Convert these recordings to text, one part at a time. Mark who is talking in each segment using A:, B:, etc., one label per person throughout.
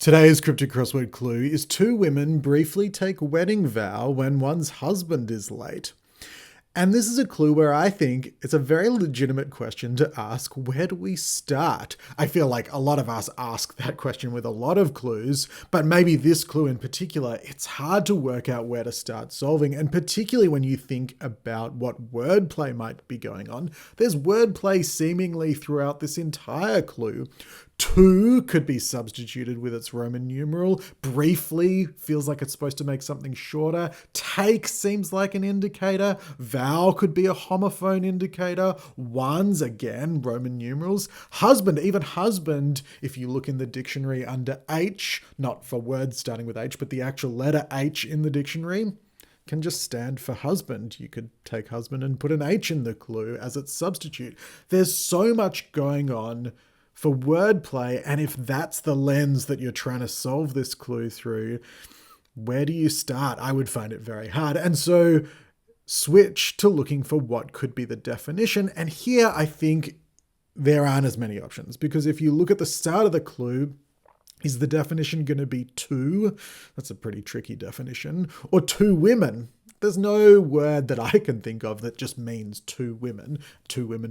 A: Today's cryptic crossword clue is two women briefly take wedding vow when one's husband is late. And this is a clue where I think it's a very legitimate question to ask, where do we start? I feel like a lot of us ask that question with a lot of clues, but maybe this clue in particular, it's hard to work out where to start solving. And particularly when you think about what wordplay might be going on, there's wordplay seemingly throughout this entire clue. Two could be substituted with its Roman numeral. Briefly feels like it's supposed to make something shorter. Take seems like an indicator. Vow could be a homophone indicator. One's, again, Roman numerals. Husband, even husband, if you look in the dictionary under H, not for words starting with H, but the actual letter H in the dictionary, can just stand for husband. You could take husband and put an H in the clue as its substitute. There's so much going on for wordplay, and if that's the lens that you're trying to solve this clue through, where do you start? I would find it very hard. And so switch to looking for what could be the definition. And here I think there aren't as many options, because if you look at the start of the clue, is the definition going to be two? That's a pretty tricky definition. Or two women? There's no word that I can think of that just means two women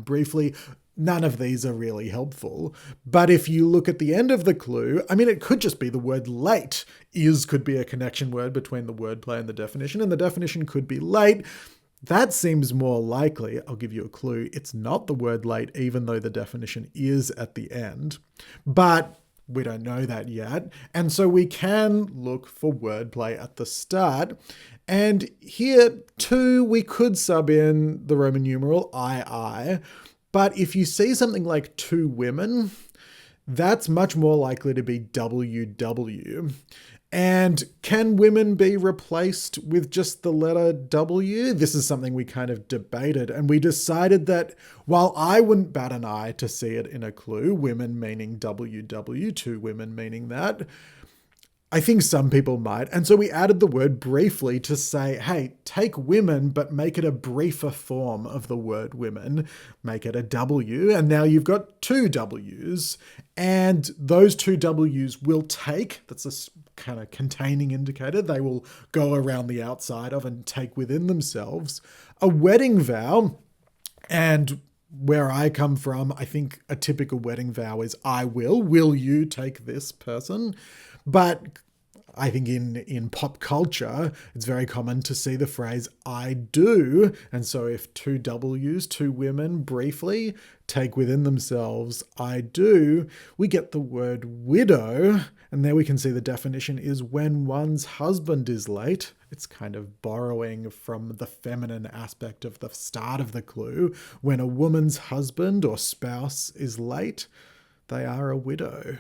A: briefly. None of these are really helpful. But if you look at the end of the clue, I mean, it could just be the word late. Is could be a connection word between the wordplay and the definition could be late. That seems more likely. I'll give you a clue. It's not the word late, even though the definition is at the end. But we don't know that yet. And so we can look for wordplay at the start. And here, too, we could sub in the Roman numeral II. But if you see something like two women, that's much more likely to be WW. And can women be replaced with just the letter W? This is something we kind of debated, and we decided that while I wouldn't bat an eye to see it in a clue, women meaning WW, two women meaning that, I think some people might. And so we added the word briefly to say, hey, take women, but make it a briefer form of the word women. Make it a W. And now you've got two Ws. And those two Ws will take, that's a kind of containing indicator, they will go around the outside of and take within themselves a wedding vow. And where I come from, I think a typical wedding vow is I will. Will you take this person? But I think in pop culture, it's very common to see the phrase I do. And so if two Ws, two women, briefly take within themselves I do, we get the word widow. And there we can see the definition is when one's husband is late. It's kind of borrowing from the feminine aspect of the start of the clue. When a woman's husband or spouse is late, they are a widow.